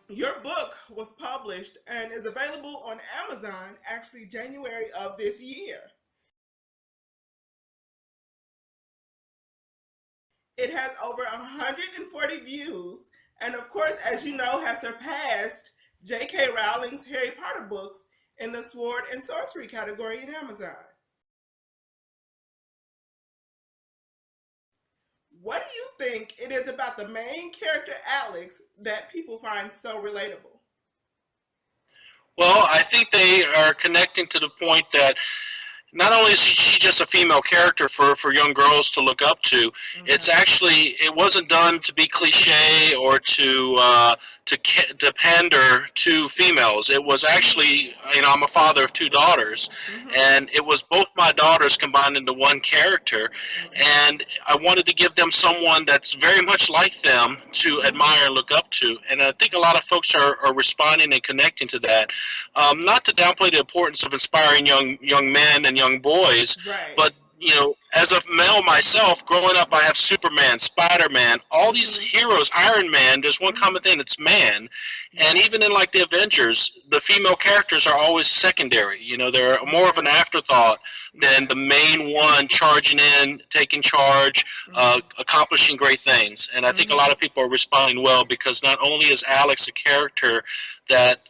Your book was published and is available on Amazon actually January of this year. It has over 140 views, and of course, as you know, has surpassed J.K. Rowling's Harry Potter books in the sword and sorcery category in Amazon. What do you think it is about the main character Alex that people find so relatable? Well, I think they are connecting to the point that not only is she just a female character for young girls to look up to, it's Okay. actually it wasn't done to be cliche or to pander to females. It was Mm-hmm. actually, I'm a father of two daughters, Mm-hmm. and it was both my daughters combined into one character, Okay. and I wanted to give them someone that's very much like them to Mm-hmm. admire and look up to, and I think a lot of folks are responding and connecting to that. Not to downplay the importance of inspiring young men and young boys, Right. but as a male myself, growing up, I have Superman, Spider-Man, all these Mm-hmm. heroes, Iron Man. There's one Mm-hmm. common thing: it's man. And Right. even in like the Avengers, the female characters are always secondary. They're more of an Yes. afterthought than the Yes. main one charging in, taking charge, Mm-hmm. accomplishing great things. And I think a lot Mm-hmm. of people are responding well because not only is Alex a character that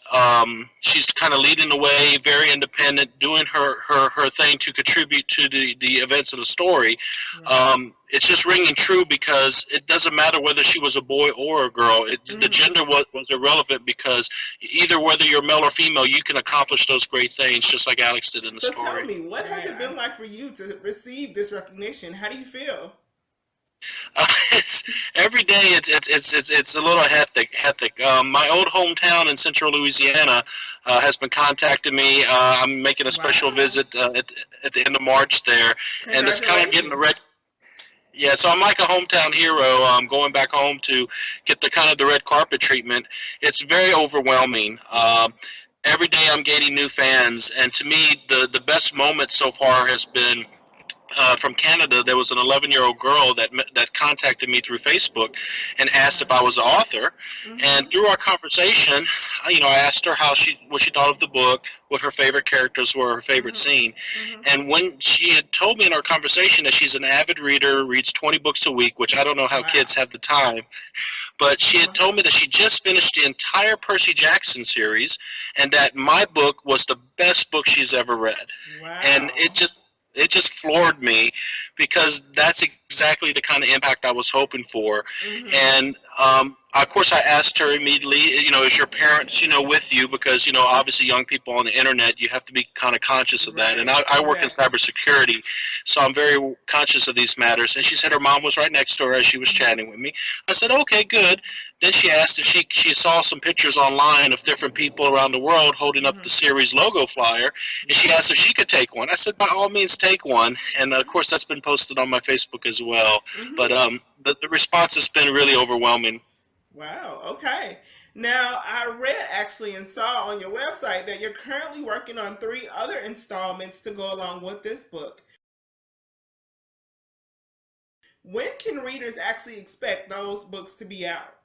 she's kind of leading the way, very independent, doing her thing to contribute to the events of the story. Right. It's just ringing true because it doesn't matter whether she was a boy or a girl. The Mm-hmm. gender was irrelevant because either whether you're male or female, you can accomplish those great things just like Alex did in the So tell story. me, what has Right. it been like for you to receive this recognition? How do you feel? It's every day. It's a little hectic. Hectic. My old hometown in Central Louisiana has been contacting me. I'm making a special Wow. visit at the end of March there, and it's kind of getting the Congratulations. red. Yeah, so I'm like a hometown hero. I'm going back home to get the kind of the red carpet treatment. It's very overwhelming. Every day I'm gaining new fans, and to me, the best moment so far has been from Canada. There was an 11-year-old girl that contacted me through Facebook and asked if Okay. I was the author. And Mm-hmm. through our conversation, I asked her what she thought of the book, what her favorite characters were, her favorite Mm-hmm. scene. Mm-hmm. And when she had told me in our conversation that she's an avid reader, reads 20 books a week, which I don't know how kids Wow. have the time, but she had told Uh-huh. me that she just finished the entire Percy Jackson series and that my book was the best book she's ever read. And Wow. it just floored me because that's exactly the kind of impact I was hoping for. Mm-hmm. And of course, I asked her immediately, is your parents, with you? Because, obviously young people on the internet, you have to be kind of conscious of that. And Right. I work in Exactly. cybersecurity, so I'm very conscious of these matters. And she said her mom was right next to her as she was Mm-hmm. chatting with me. I said, okay, good. Then she asked if she saw some pictures online of different people around the world holding up the Mm-hmm. series logo flyer, and she Right. asked if she could take one. I said, by all means, take one. And of course, that's been posted on my Facebook as well. But Mm-hmm. the response has been really overwhelming. Wow. Okay. Now, I read actually and saw on your website that you're currently working on three other installments to go along with this book. When can readers actually expect those books to be out?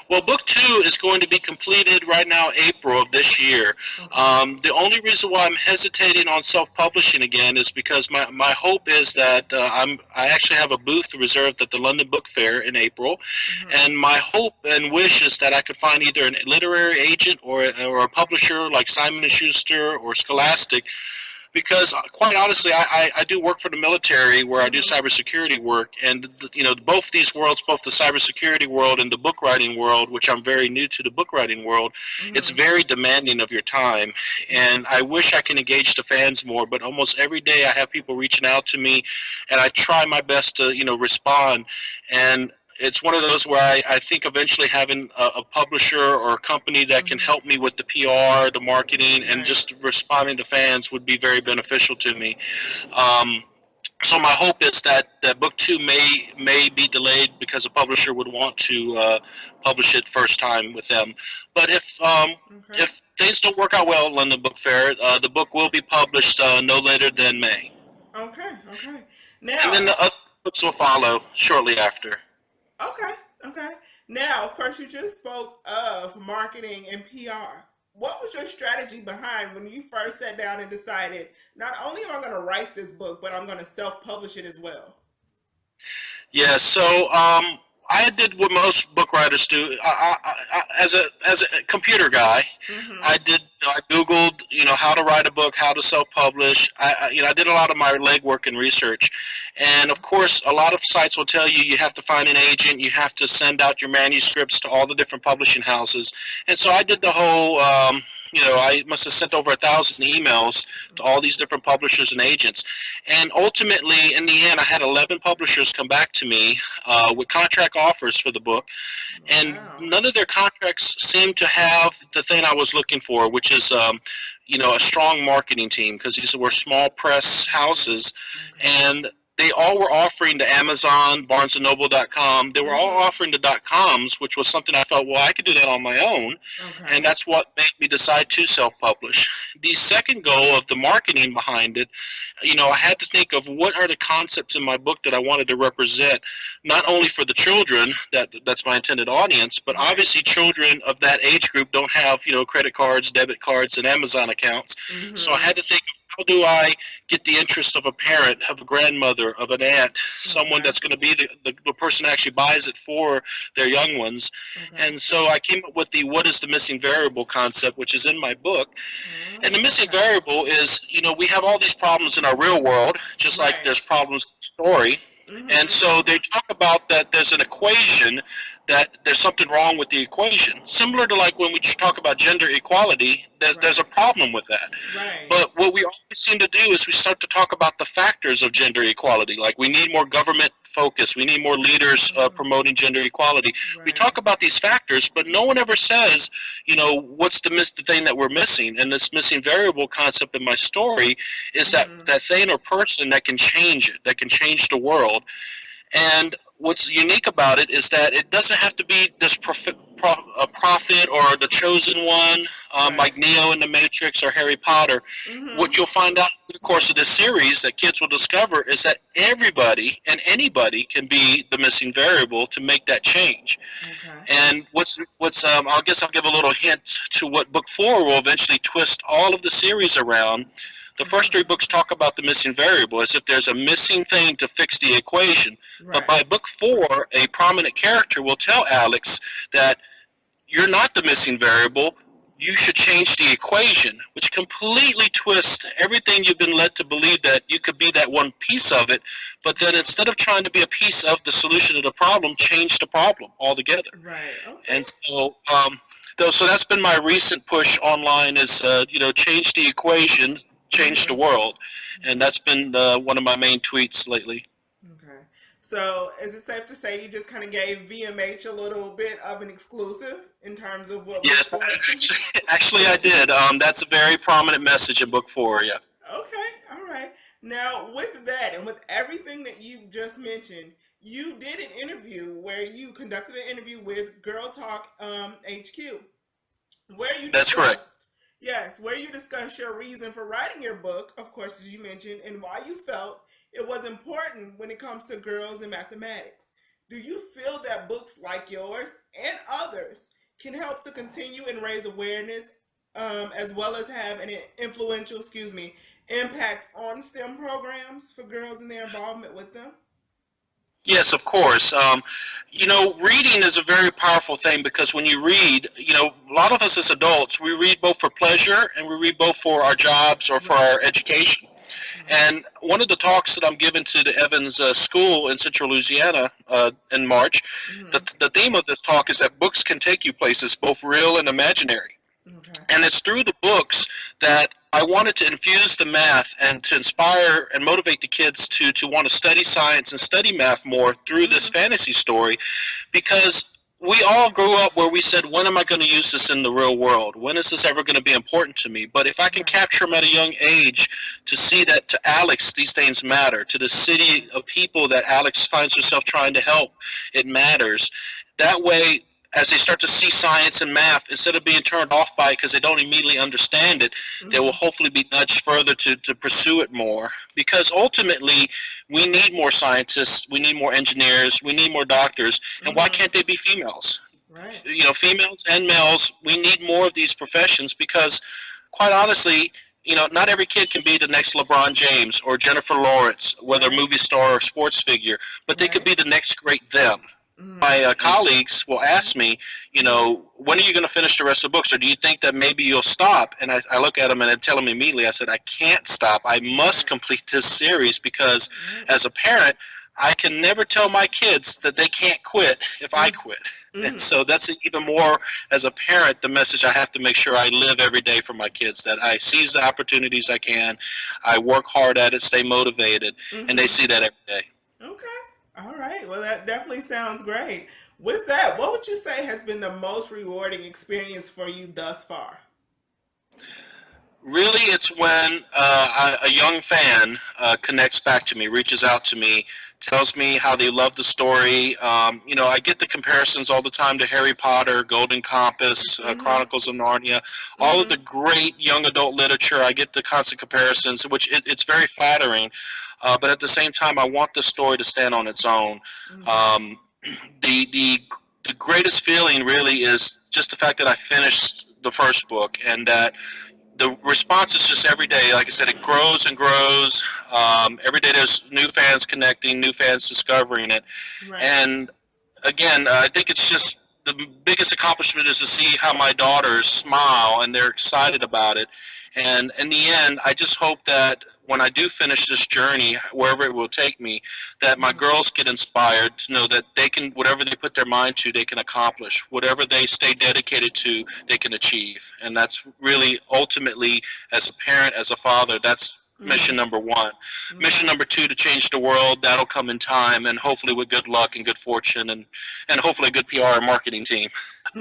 Well, book two is going to be completed right now, April of this year. Okay. The only reason why I'm hesitating on self-publishing again is because my hope is that I actually have a booth reserved at the London Book Fair in April, Mm-hmm. and my hope and wish is that I could find either a literary agent or a publisher like Simon and Schuster or Right. Scholastic because quite honestly, I do work for the military where I do Mm-hmm. cybersecurity work, and both these worlds, both the cybersecurity world and the book writing world, which I'm very new to the book writing world, it's Mm-hmm. very demanding of your time, and I Yes. wish I can engage the fans more. But almost every day I have people reaching out to me, and I try my best to respond, and it's one of those where I think eventually having a publisher or a company that can Mm-hmm. help me with the PR, the marketing, and Right. just responding to fans would be very beneficial to me. Um, so my hope is that book two may be delayed because a publisher would want to publish it first time with them. But Okay. if things don't work out well at London Book Fair, the book will be published no later than May, Okay. Okay. and Now, then the other books will follow shortly after. okay. Okay. Now, of course, you just spoke of marketing and PR. What was your strategy behind when you first sat down and decided, not only am I going to write this book, but I'm going to self publish it as well? Yeah, so I did what most book writers do. As a computer guy, Mm-hmm. I Googled how to write a book, how to self publish. I did a lot of my legwork and research, and of course, a lot of sites will tell you have to find an agent, you have to send out your manuscripts to all the different publishing houses, and so I did the whole. I must have sent over 1,000 emails to all these different publishers and agents. And ultimately, in the end, I had 11 publishers come back to me with contract offers for the book. And Wow. none of their contracts seemed to have the thing I was looking for, which is, a strong marketing team, because these were small press Right. houses. Okay. And they all were offering to Amazon, BarnesandNoble.com. They were all Mm-hmm. offering to .coms, which was something I felt, well, I could do that on my own, and Okay. that's what made me decide to self-publish. The second goal of the marketing behind it, I had to think of what are the concepts in my book that I wanted to represent, not only for the children, that's my intended audience, but Right. obviously children of that age group don't have, credit cards, debit cards, and Amazon accounts. So I Mm-hmm. had to think, how do I get the interest of a parent, of a grandmother, of an aunt, someone Okay. that's going to be the person that actually buys it for their young ones. Okay. And so I came up with the what is the missing variable concept, which is in my book. And the Oh, missing okay. variable is, we have all these problems in our real world, just like Right. there's problems in the story. And Mm-hmm. so they talk about that there's an equation, that there's something wrong with the equation. Similar to like when we talk about gender equality, there's a Right. problem with that. Right. But what we always seem to do is we start to talk about the factors of gender equality. Like we need more government focus. We need more leaders Mm-hmm. promoting gender equality. We Right. talk about these factors, but no one ever says, what's the thing that we're missing. And this missing variable concept in my story is Mm-hmm. that thing or person that can change it, that can change the world. And what's unique about it is that it doesn't have to be this a prophet or the chosen one, Right. like Neo in the Matrix or Harry Potter. Mm-hmm. What you'll find out in the course of this series that kids will discover is that everybody and anybody can be the missing variable to make that change. Okay. And I guess I'll give a little hint to what book 4 will eventually twist all of the series around. The first 3 books talk about the missing variable as if there's a missing thing to fix the equation. But Right. by book 4, a prominent character will tell Alex that you're not the missing variable. You should change the equation, which completely twists everything you've been led to believe, that you could be that one piece of it. But then instead of trying to be a piece of the solution to the problem, change the problem altogether. Right. Okay. And so that's been my recent push online is, change the equation, change the Mm-hmm. world. And Okay. that's been one of my main tweets lately. Okay. So, is it safe to say you just kind of gave VMH a little bit of an exclusive in terms of what book Yes, four is going to be? actually I did. That's a very prominent message in book 4, yeah. Okay. All right. Now, with that and with everything that you've just mentioned, you did an interview where you conducted an interview with Girl Talk HQ, where you That's correct. discussed, yes, where you discussed your reason for writing your book, of course, as you mentioned, and why you felt it was important when it comes to girls in mathematics. Do you feel that books like yours and others can help to continue and raise awareness, as well as have an influential, impact on STEM programs for girls and their involvement with them? Yes, of course. Reading is a very powerful thing, because when you read, a lot of us as adults, we read both for pleasure and we read both for our jobs or for Right. our education. Right. And one of the talks that I'm giving to the Evans School in Central Louisiana in March, Mm-hmm. the theme of this talk is that books can take you places, both real and imaginary. Okay. And it's through the books that I wanted to infuse the math and to inspire and motivate the kids to want to study science and study math more through this Mm-hmm. fantasy story, because we all grew up where we said, when am I going to use this in the real world? When is this ever going to be important to me? But if I can Right. capture them at a young age to see that to Alex, these things matter, to the city Right. of people that Alex finds herself trying to help, it matters. That way, as they start to see science and math, instead of being turned off by it because they don't immediately understand it, they will hopefully be nudged further to pursue it more. Because ultimately, we need more scientists, we need more engineers, we need more doctors, and why can't they be females? Right. You know, females and males, we need more of these professions because, quite honestly, you know, not every kid can be the next LeBron James or Jennifer Lawrence, whether Right. movie star or sports figure, but they could Right. be the next great them. Mm-hmm. My colleagues will ask me, you know, when are you going to finish the rest of the books, or do you think that maybe you'll stop? And I look at them and I tell them immediately, I said, I can't stop. I must complete this series because Right. as a parent, I can never tell my kids that they can't quit if I quit. And so that's even more, as a parent, the message I have to make sure I live every day for my kids, that I seize the opportunities I can, I work hard at it, stay motivated, and they see that every day. Okay. All right. Well, that definitely sounds great. With that, what would you say has been the most rewarding experience for you thus far? Really, it's when a young fan connects back to me, reaches out to me, tells me how they love the story. You know, I get the comparisons all the time to Harry Potter, Golden Compass, Chronicles of Narnia, all of the great young adult literature. I get the constant comparisons, which it's very flattering. But at the same time, I want the story to stand on its own. Okay. Um, the, the the greatest feeling really is just the fact that I finished the first book, and that the response is just every day. Like I said, it grows and grows. Every day there's new fans connecting, new fans discovering it. Right. And again, I think it's just the biggest accomplishment is to see how my daughters smile and they're excited about it. And in the end, I just hope that when I do finish this journey, wherever it will take me, that my girls get inspired to know that they can, whatever they put their mind to, they can accomplish. Whatever they stay dedicated to, they can achieve. And that's really ultimately, as a parent, as a father, that's mission number one. Mission Right. number two, to change the world, that'll come in time, and hopefully with good luck and good fortune, and hopefully a good PR and marketing team.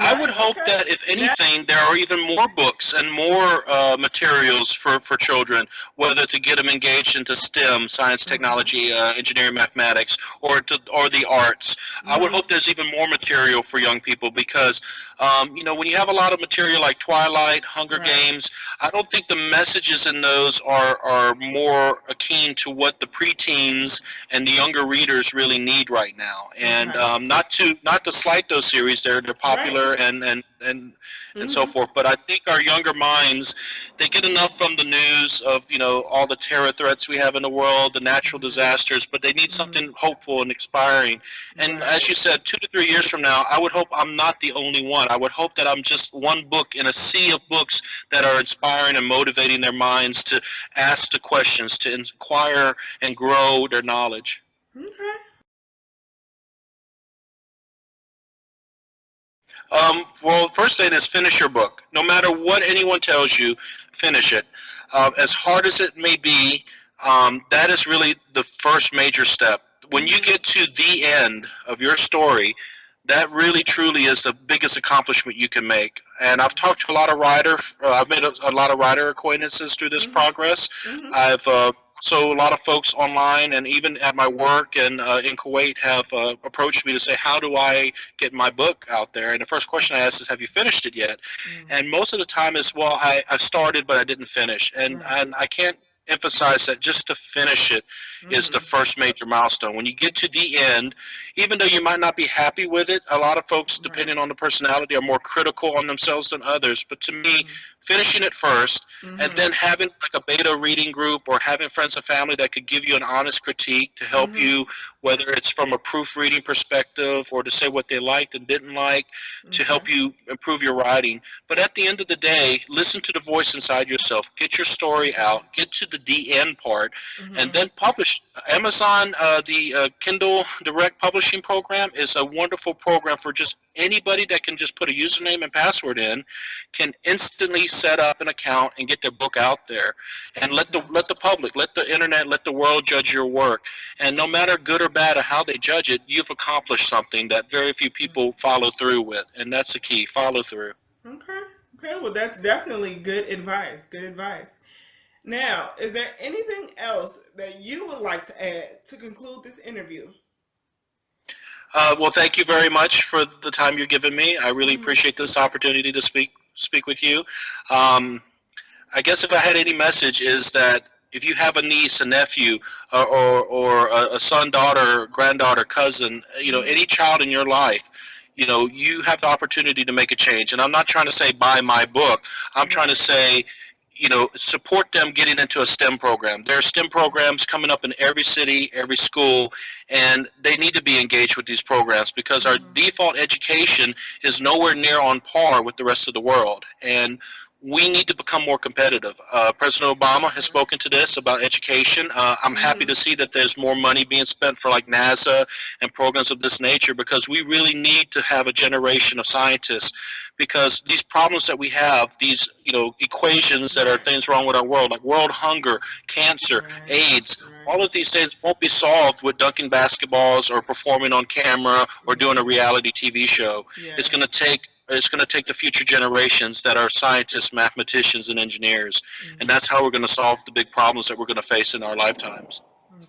I would Right. hope Okay. that, if Now. anything, there are even more books and more materials for children, whether to get them engaged into STEM, science, technology, engineering, mathematics, or the arts. I would hope there's even more material for young people because, you know, when you have a lot of material like Twilight, Hunger Right. Games, I don't think the messages in those are more akin to what the preteens and the younger readers really need right now. And Okay. not to slight those series, they're Right. popular and so forth. But I think our younger minds, they get enough from the news of, you know, all the terror threats we have in the world, the natural disasters, but they need something hopeful and inspiring. And as Right. you said, 2 to 3 years from now, I would hope I'm not the only one. I would hope that I'm just one book in a sea of books that are inspiring and motivating their minds to ask the questions, to inquire and grow their knowledge. Okay. Well, first thing is finish your book. No matter what anyone tells you, finish it. As hard as it may be, that is really the first major step. When you get to the end of your story, that really truly is the biggest accomplishment you can make. And I've talked to a lot of I've made a lot of writer acquaintances through this progress. I've so a lot of folks online and even at my work and in Kuwait have approached me to say, how do I get my book out there? And the first question I ask is, have you finished it yet? And most of the time is, well, I started but I didn't finish. Right. And I can't emphasize that just to finish it is the first major milestone. When you get to the end, even though you might not be happy with it, a lot of folks, Right. depending on the personality, are more critical on themselves than others. But to me, finishing it first and then having like a beta reading group or having friends and family that could give you an honest critique to help you, whether it's from a proofreading perspective or to say what they liked and didn't like, to Okay. help you improve your writing. But at the end of the day, listen to the voice inside yourself. Get your story Okay. out. Get to the end part, and then publish. Amazon, the Kindle Direct Publishing Program is a wonderful program for just anybody that can just put a username and password in, can instantly set up an account and get their book out there, and let the public, let the internet, let the world judge your work. And no matter good or bad or how they judge it, you've accomplished something that very few people follow through with, and that's the key: follow through. Okay. Okay. Well, that's definitely good advice. Good advice. Now, is there anything else that you would like to add to conclude this interview? Well, thank you very much for the time you're giving me. I really appreciate this opportunity to speak with you. I guess if I had any message is that if you have a niece, a nephew, or a son, daughter, granddaughter, cousin, any child in your life, you have the opportunity to make a change. And I'm not trying to say buy my book. I'm trying to say, support them getting into a STEM program. There are STEM programs coming up in every city, every school, and they need to be engaged with these programs because our default education is nowhere near on par with the rest of the world. And we need to become more competitive. President Obama has spoken to this about education. I'm happy to see that there's more money being spent for like NASA and programs of this nature because we really need to have a generation of scientists because these problems that we have, these equations that are things wrong with our world, like world hunger, cancer, AIDS, all of these things won't be solved with dunking basketballs or performing on camera or doing a reality TV show. It's going to take the future generations that are scientists, mathematicians, and engineers. And that's how we're going to solve the big problems that we're going to face in our lifetimes.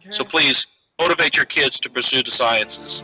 So please, motivate your kids to pursue the sciences.